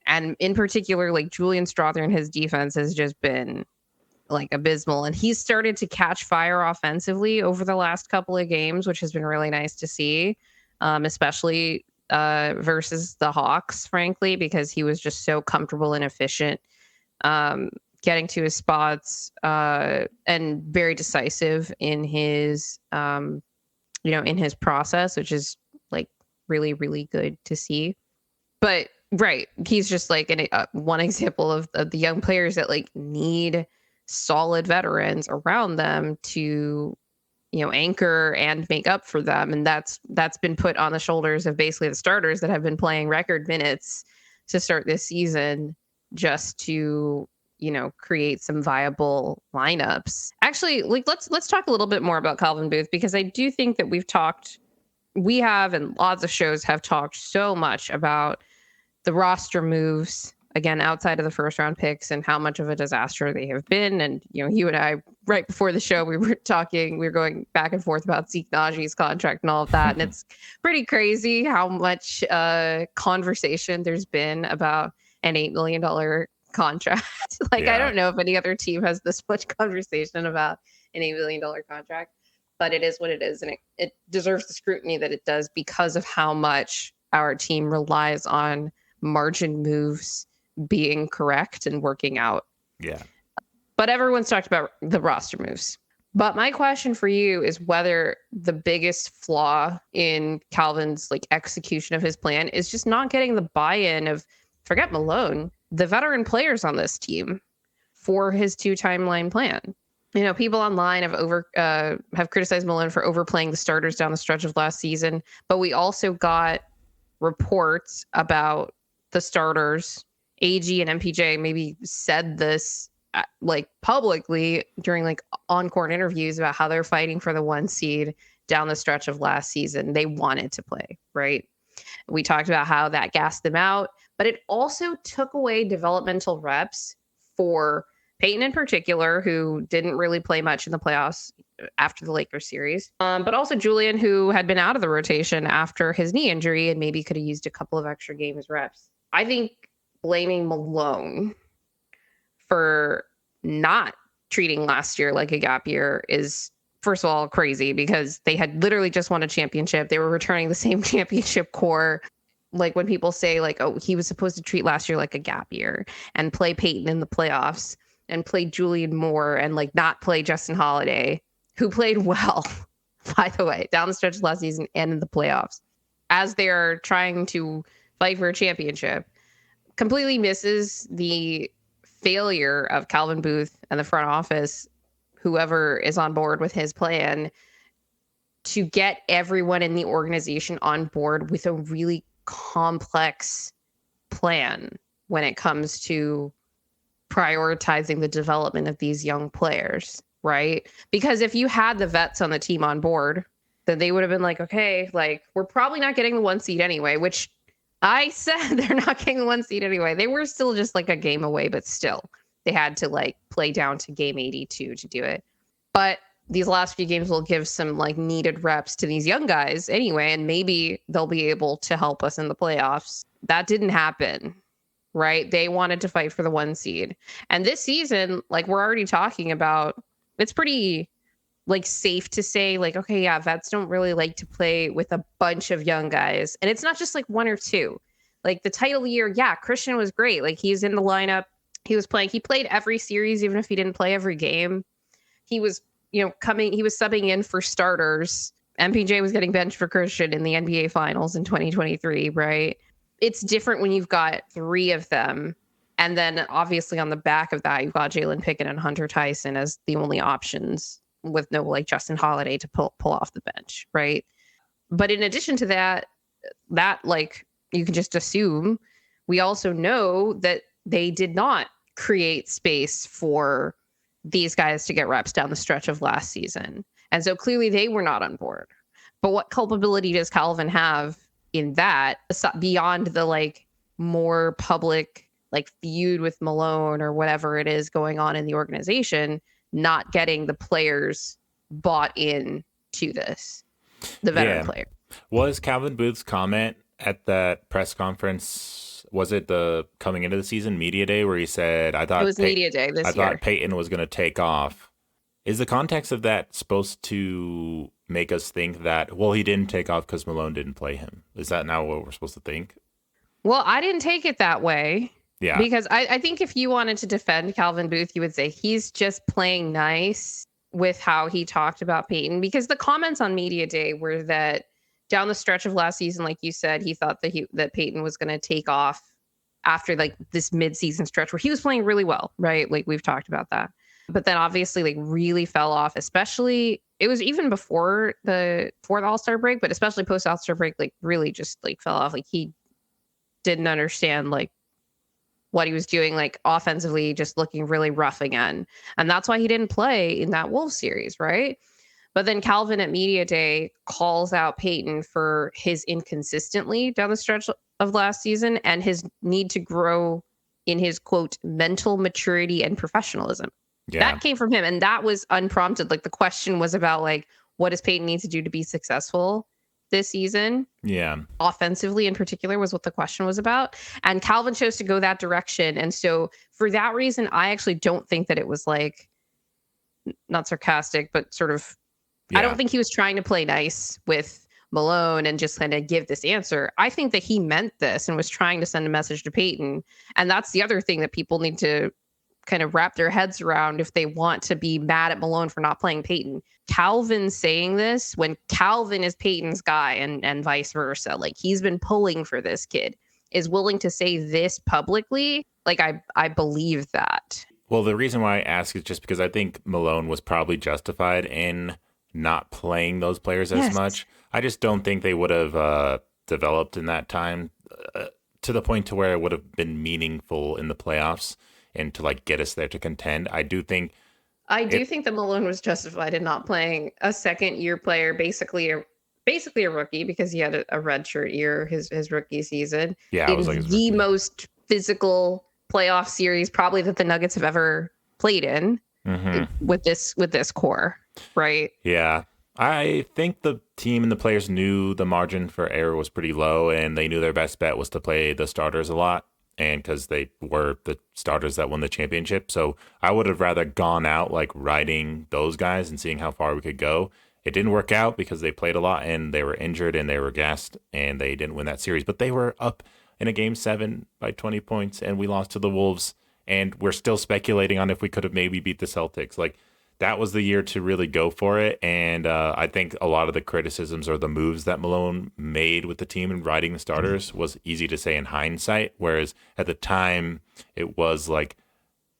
And in particular, like Julian Strawther and his defense has just been like abysmal. And he's started to catch fire offensively over the last couple of games, which has been really nice to see, especially versus the Hawks, frankly, because he was just so comfortable and efficient, getting to his spots, and very decisive in his, in his process, which is like really, really good to see. But right, he's just like one example of the young players that like need solid veterans around them to, anchor and make up for them. And that's been put on the shoulders of basically the starters that have been playing record minutes to start this season, just to, create some viable lineups. Actually, like let's talk a little bit more about Calvin Booth, because I do think that we have and lots of shows have talked so much about the roster moves, again, outside of the first round picks, and how much of a disaster they have been. And, you and I, right before the show, we were going back and forth about Zeke Najee's contract and all of that. And it's pretty crazy how much conversation there's been about an $8 million contract. I don't know if any other team has this much conversation about an $8 million contract, but it is what it is. And it deserves the scrutiny that it does because of how much our team relies on margin moves being correct and working out. Yeah. But everyone's talked about the roster moves. But my question for you is whether the biggest flaw in Calvin's execution of his plan is just not getting the buy-in of, forget Malone, the veteran players on this team for his 2-timeline plan. People online have criticized Malone for overplaying the starters down the stretch of last season, but we also got reports about the starters. AG and MPJ maybe said this publicly during on-court interviews about how they're fighting for the 1 seed down the stretch of last season. They wanted to play, right? We talked about how that gassed them out, but it also took away developmental reps for Peyton in particular, who didn't really play much in the playoffs after the Lakers series, but also Julian, who had been out of the rotation after his knee injury and maybe could have used a couple of extra games reps. I think blaming Malone for not treating last year like a gap year is, first of all, crazy, because they had literally just won a championship. They were returning the same championship core. When people say oh, he was supposed to treat last year like a gap year and play Peyton in the playoffs and play Julian Moore and not play Justin Holiday, who played well, by the way, down the stretch of last season and in the playoffs, as they're trying to fight for a championship, completely misses the failure of Calvin Booth and the front office, whoever is on board with his plan, to get everyone in the organization on board with a really complex plan when it comes to prioritizing the development of these young players, right? Because if you had the vets on the team on board, then they would have been okay, we're probably not getting the 1 seed anyway, which I said they're not getting the 1 seed anyway. They were still just a game away, but still they had to play down to game 82 to do it. But these last few games will give some needed reps to these young guys anyway, and maybe they'll be able to help us in the playoffs. That didn't happen. Right? They wanted to fight for the 1 seed. And this season, we're already talking about, it's pretty safe to say okay, yeah, vets don't really like to play with a bunch of young guys. And it's not just 1 or 2. The title year, yeah, Christian was great. He's in the lineup. He was playing. He played every series, even if he didn't play every game. He was, he was subbing in for starters. MPJ was getting benched for Christian in the NBA Finals in 2023, right? It's different when you've got 3 of them. And then obviously on the back of that, you've got Jalen Pickett and Hunter Tyson as the only options, with no Justin Holiday to pull off the bench, right? But in addition to that you can just assume, we also know that they did not create space for these guys to get reps down the stretch of last season. And so clearly they were not on board. But what culpability does Calvin have in that, beyond the more public like feud with Malone or whatever it is going on in the organization, not getting the players bought in to this, the veteran player. Was Calvin Booth's comment at that press conference, was it the coming into the season media day where he said, it was media day this year. I thought Peyton was going to take off. Is the context of that supposed to make us think that, well, he didn't take off because Malone didn't play him? Is that now what we're supposed to think? Well, I didn't take it that way. Yeah. Because I think if you wanted to defend Calvin Booth, you would say he's just playing nice with how he talked about Peyton. Because the comments on media day were that down the stretch of last season, like you said, he thought that Peyton was going to take off after like this midseason stretch where he was playing really well, right? Like we've talked about that. But then obviously like really fell off, especially it was even before the All-Star break, but especially post All-Star break, like really just like fell off. Like he didn't understand like what he was doing, like offensively, just looking really rough again. And that's why he didn't play in that Wolves series, right? But then Calvin at media day calls out Peyton for his inconsistently down the stretch of last season and his need to grow in his quote mental maturity and professionalism. Yeah. That came from him, and that was unprompted. Like the question was about like, what does Peyton need to do to be successful this season? Yeah. Offensively in particular was what the question was about. And Calvin chose to go that direction. And so for that reason, I actually don't think that it was like not sarcastic, but sort of, I don't think he was trying to play nice with Malone and just kind of give this answer. I think that he meant this and was trying to send a message to Peyton. And that's the other thing that people need to kind of wrap their heads around if they want to be mad at Malone for not playing Peyton. Calvin saying this when Calvin is Peyton's guy and vice versa, like he's been pulling for this kid, is willing to say this publicly. Like I believe that. Well, the reason why I ask is just because I think Malone was probably justified in not playing those players as much. I just don't think they would have developed in that time to the point to where it would have been meaningful in the playoffs and to like get us there to contend. I do think that Malone was justified in not playing a second year player, basically a rookie, because he had a redshirt year his rookie season. Yeah, it was like the most physical playoff series probably that the Nuggets have ever played in with this core, right? Yeah. I think the team and the players knew the margin for error was pretty low, and they knew their best bet was to play the starters a lot. And because they were the starters that won the championship. So I would have rather gone out like riding those guys and seeing how far we could go. It didn't work out because they played a lot and they were injured and they were gassed and they didn't win that series. But they were up in a game 7 by 20 points and we lost to the Wolves. And we're still speculating on if we could have maybe beat the Celtics. Like that was the year to really go for it. And I think a lot of the criticisms or the moves that Malone made with the team and riding the starters was easy to say in hindsight. Whereas at the time, it was like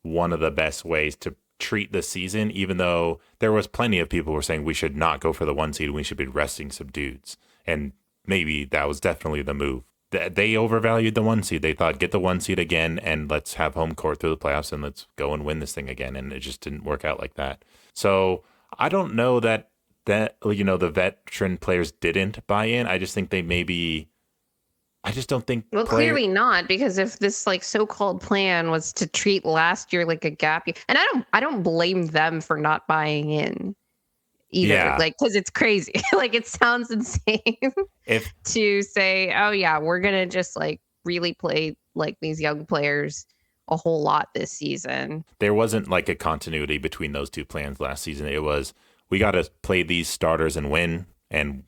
one of the best ways to treat the season, even though there was plenty of people who were saying we should not go for the 1 seed. We should be resting some dudes. And maybe that was definitely the move. They overvalued the 1 seed. They thought, get the 1 seed again and let's have home court through the playoffs and let's go and win this thing again. And it just didn't work out like that. So I don't know that the veteran players didn't buy in. I just think I just don't think. Well, clearly not, because if this like so-called plan was to treat last year like a gap year, and I don't blame them for not buying in either, like, because it's crazy. Like it sounds insane to say, oh yeah, we're gonna just like really play like these young players a whole lot this season. There wasn't like a continuity between those two plans last season. It was, we got to play these starters and win, and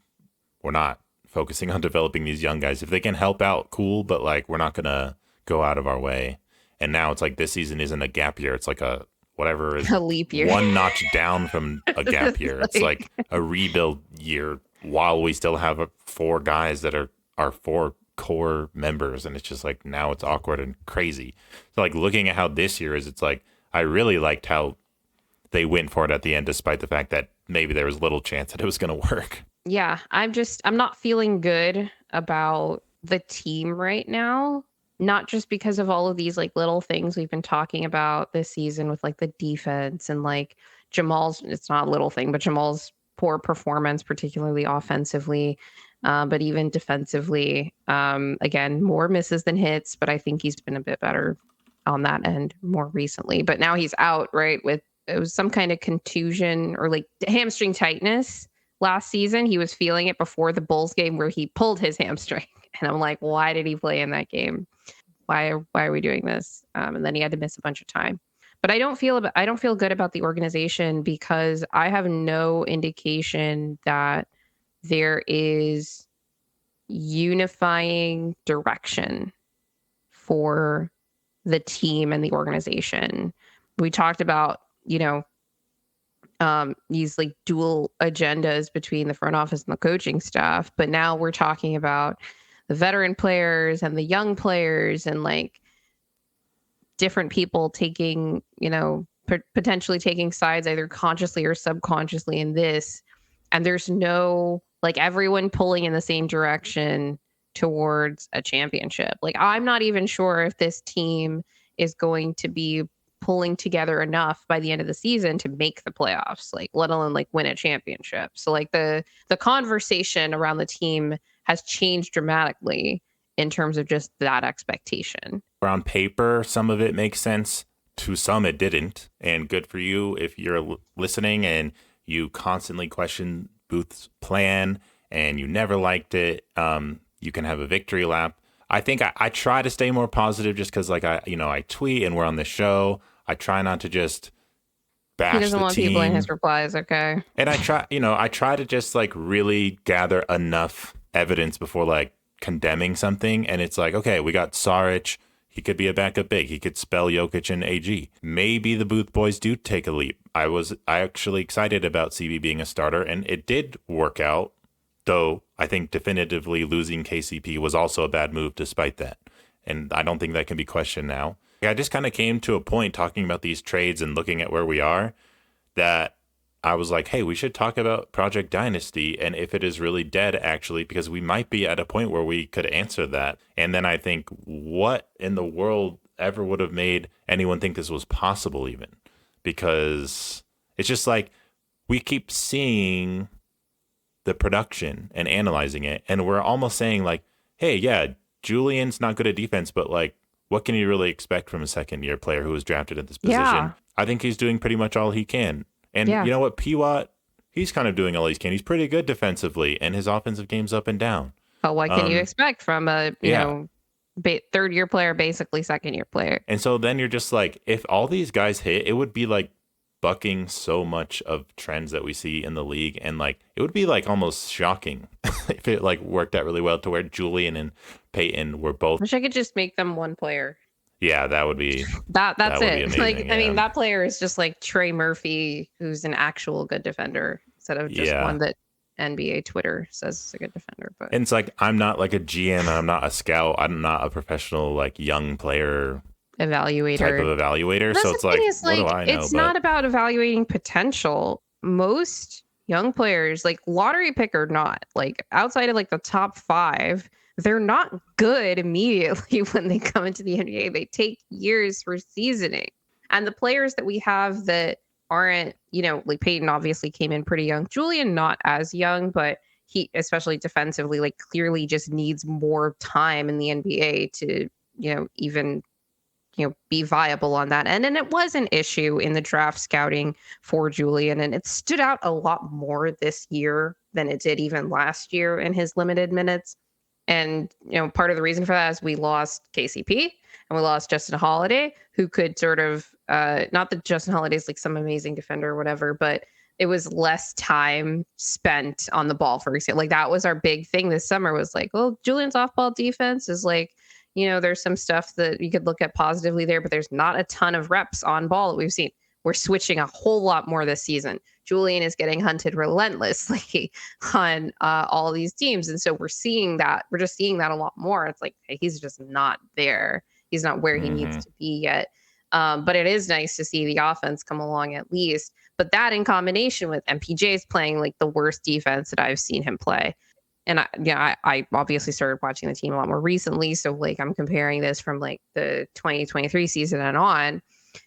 we're not focusing on developing these young guys. If they can help out, cool, but like we're not gonna go out of our way. And now it's like this season isn't a gap year. It's like a whatever is a leap year, one notch down from a gap year. It's like a rebuild year while we still have 4 guys that are our 4 core members, and it's just like now it's awkward and crazy. So like looking at how this year is, it's like I really liked how they went for it at the end, despite the fact that maybe there was little chance that it was going to work. Yeah, I'm not feeling good about the team right now. Not just because of all of these like little things we've been talking about this season with like the defense and like Jamal's, it's not a little thing, but Jamal's poor performance, particularly offensively, but even defensively. Again, more misses than hits, but I think he's been a bit better on that end more recently. But now he's out, right? It was some kind of contusion or like hamstring tightness last season. He was feeling it before the Bulls game where he pulled his hamstring. And I'm like, why did he play in that game? Why are we doing this? And then he had to miss a bunch of time. But I don't feel good about the organization because I have no indication that there is unifying direction for the team and the organization. We talked about, these like dual agendas between the front office and the coaching staff, but now we're talking about the veteran players and the young players and like different people taking, potentially taking sides either consciously or subconsciously in this. And there's no like everyone pulling in the same direction towards a championship. Like, I'm not even sure if this team is going to be pulling together enough by the end of the season to make the playoffs, like let alone like win a championship. So like the conversation around the team has changed dramatically in terms of just that expectation. On paper, some of it makes sense. To some, it didn't. And good for you if you're listening and you constantly question Booth's plan and you never liked it. You can have a victory lap. I think I try to stay more positive just because, like, I tweet and we're on the show. I try not to just bash the team. He doesn't want people in his replies, okay? And I try to just, like, really gather enough evidence before, like, condemning something. And it's like, okay, we got Saric. He could be a backup big. He could spell Jokic and AG. Maybe the Booth boys do take a leap. I actually excited about CB being a starter, and it did work out. Though I think definitively losing KCP was also a bad move despite that. And I don't think that can be questioned now. I just kind of came to a point talking about these trades and looking at where we are that I was like, hey, we should talk about Project Dynasty and if it is really dead, actually, because we might be at a point where we could answer that. And then I think, what in the world ever would have made anyone think this was possible even? Because it's just like we keep seeing the production and analyzing it, and we're almost saying like, hey, yeah, Julian's not good at defense, but like, what can you really expect from a second-year player who was drafted at this position? Yeah. I think he's doing pretty much all he can. And you know what, P-Watt, he's kind of doing all he can. He's pretty good defensively, and his offensive game's up and down. But what can you expect from a, third-year player, basically second-year player? And so then you're just like, if all these guys hit, it would be like bucking so much of trends that we see in the league, and like it would be like almost shocking if it like worked out really well to where Julian and Peyton were both. Wish I could just make them one player. Yeah, that would be that's that would it. be amazing, like yeah. I mean, that player is just like Trey Murphy, who's an actual good defender instead of just one that NBA Twitter says is a good defender. But and it's like, I'm not like a GM, I'm not a scout, I'm not a professional like young player evaluator type of evaluator. That's so it's like, what do I know? It's not about evaluating potential. Most young players, like lottery pick or not, like outside of like the top 5, they're not good immediately when they come into the NBA. They take years for seasoning. And the players that we have that aren't, like Peyton obviously came in pretty young. Julian, not as young, but he, especially defensively, like clearly just needs more time in the NBA to, even be viable on that end. And it was an issue in the draft scouting for Julian. And it stood out a lot more this year than it did even last year in his limited minutes. And, part of the reason for that is we lost KCP and we lost Justin Holiday, who could sort of, not that Justin Holiday is like some amazing defender or whatever, but it was less time spent on the ball, for example. Like that was our big thing this summer was like, well, Julian's off-ball defense is like, there's some stuff that you could look at positively there, but there's not a ton of reps on ball that we've seen. We're switching a whole lot more this season. Julian is getting hunted relentlessly on all these teams. And so we're seeing that. We're just seeing that a lot more. It's like, hey, he's just not there. He's not where he needs to be yet. But it is nice to see the offense come along at least. But that in combination with MPJ's playing like the worst defense that I've seen him play. And I obviously started watching the team a lot more recently. So like I'm comparing this from like the 2023 season and on.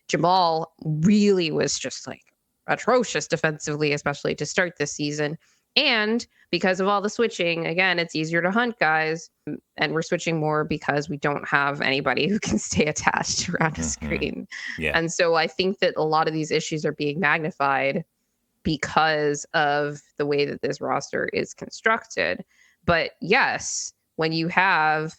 Jamal really was just like atrocious defensively, especially to start this season. And because of all the switching, again, it's easier to hunt guys. And we're switching more because we don't have anybody who can stay attached around a screen. Yeah. And so I think that a lot of these issues are being magnified because of the way that this roster is constructed. But yes, when you have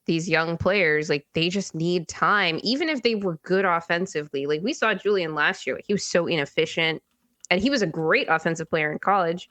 these young players, like they just need time, even if they were good offensively. Like we saw Julian last year, he was so inefficient and he was a great offensive player in college.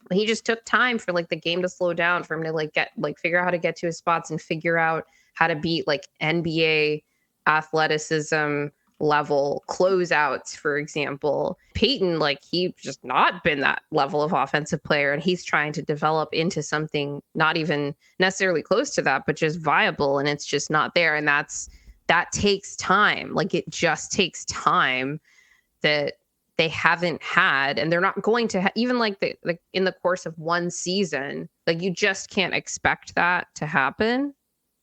But he just took time for like the game to slow down, for him to like figure out how to get to his spots and figure out how to beat like NBA athleticism level closeouts, for example. Peyton, like he's just not been that level of offensive player, and he's trying to develop into something not even necessarily close to that, but just viable, and it's just not there. And that takes time. Like it just takes time that they haven't had, and they're not going to even like in the course of one season. Like you just can't expect that to happen.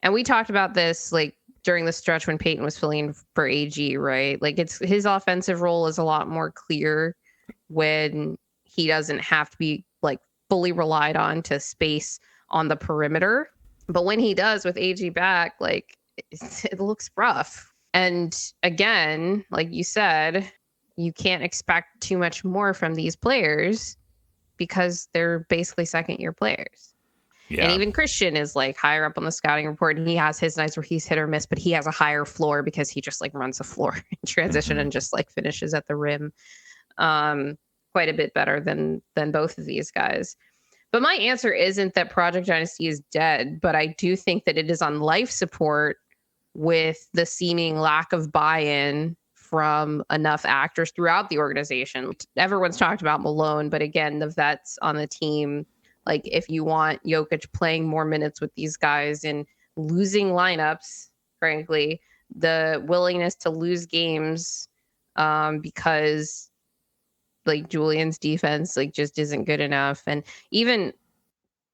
And we talked about this like during the stretch when Peyton was filling for AG, right? Like it's his offensive role is a lot more clear when he doesn't have to be like fully relied on to space on the perimeter. But when he does with AG back, like it looks rough. And again, like you said, you can't expect too much more from these players because they're basically second-year players. Yeah. And even Christian is like higher up on the scouting report, and he has his nights where he's hit or miss, but he has a higher floor because he just like runs the floor in transition and just like finishes at the rim quite a bit better than both of these guys. But my answer isn't that Project Dynasty is dead, but I do think that it is on life support with the seeming lack of buy-in from enough actors throughout the organization. Everyone's talked about Malone, but again, the vets on the team, like if you want Jokic playing more minutes with these guys and losing lineups, frankly, the willingness to lose games because like Julian's defense like just isn't good enough. And even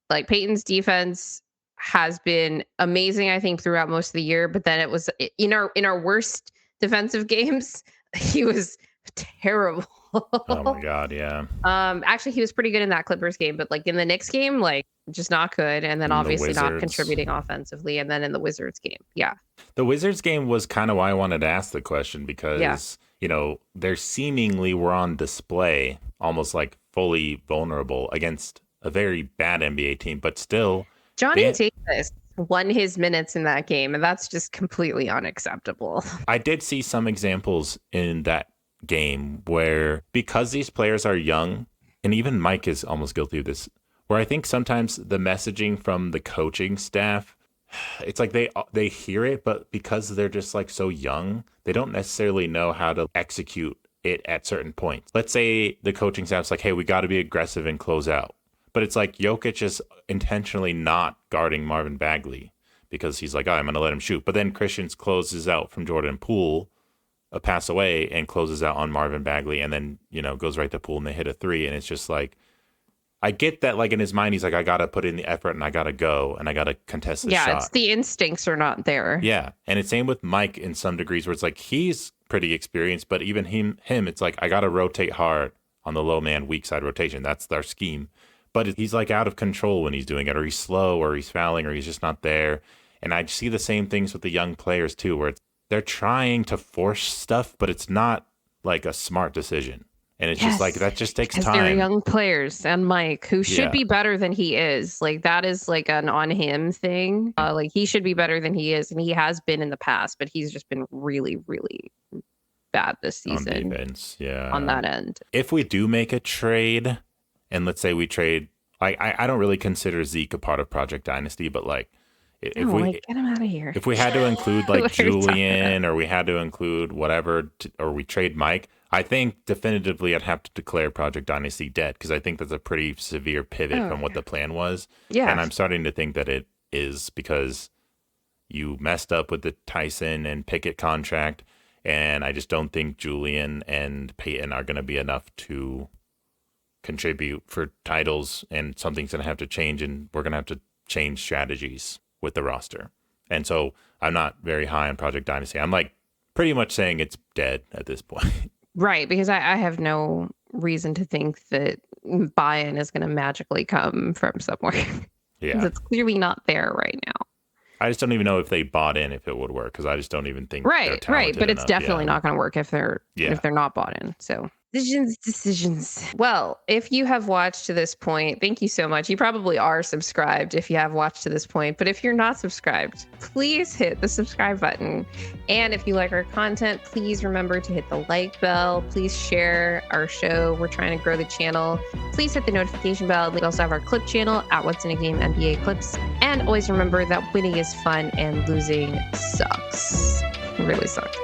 like Peyton's defense has been amazing, I think, throughout most of the year. But then it was in our worst defensive games, he was terrible. Oh my God, yeah. Actually, he was pretty good in that Clippers game, but like in the Knicks game, like just not good. And then obviously not contributing offensively. And then in the Wizards game, yeah. The Wizards game was kind of why I wanted to ask the question because, you know, they're seemingly were on display, almost like fully vulnerable against a very bad NBA team, but still. Johnny Davis won his minutes in that game, and that's just completely unacceptable. I did see some examples in that game where, because these players are young, and even Mike is almost guilty of this, where I think sometimes the messaging from the coaching staff, it's like they hear it, but because they're just like so young, they don't necessarily know how to execute it at certain points. Let's say the coaching staff's like, hey, we got to be aggressive and close out. But it's like Jokic is intentionally not guarding Marvin Bagley because he's like, oh, I'm going to let him shoot. But then Christian closes out from Jordan Poole, a pass away, and closes out on Marvin Bagley, and then, you know, goes right to Poole and they hit a three. And it's just like, I get that, like in his mind, he's like, I got to put in the effort and I got to go and I got to contest the shot. Yeah, it's the instincts are not there. Yeah. And it's same with Mike in some degrees where it's like he's pretty experienced, but even him, it's like, I got to rotate hard on the low man, weak side rotation. That's our scheme. But he's like out of control when he's doing it, or he's slow, or he's fouling, or he's just not there. And I see the same things with the young players too, where they're trying to force stuff, but it's not like a smart decision. And it's just like, that just takes time. They're young players, and Mike, who should be better than he is. Like that is like an on him thing. Like he should be better than he is, and he has been in the past, but he's just been really, really bad this season. On defense, on that end. If we do make a trade, and let's say we trade, I don't really consider Zeke a part of Project Dynasty, but like, if we get him out of here. If we had to include like Julian, or we had to include whatever, or we trade Mike, I think definitively I'd have to declare Project Dynasty dead, because I think that's a pretty severe pivot from what the plan was. Yeah. And I'm starting to think that it is, because you messed up with the Tyson and Pickett contract, and I just don't think Julian and Peyton are going to be enough to contribute for titles, and something's going to have to change, and we're going to have to change strategies with the roster. And so I'm not very high on Project Dynasty. I'm like pretty much saying it's dead at this point. Right, because I have no reason to think that buy-in is going to magically come from somewhere. Yeah. It's clearly not there right now. I just don't even know if they bought in if it would work, because I just don't even think they're talented but it's enough. definitely not going to work if they're not bought in. So decisions. Well, if you have watched to this point, thank you so much. You probably are subscribed if you have watched to this point, but if you're not subscribed, please hit the subscribe button. And if you like our content, please remember to hit the like bell. Please share our show. We're trying to grow the channel. Please hit the notification bell. We also have our clip channel at What's in a Game NBA Clips. And always remember that winning is fun and losing sucks. It really sucks.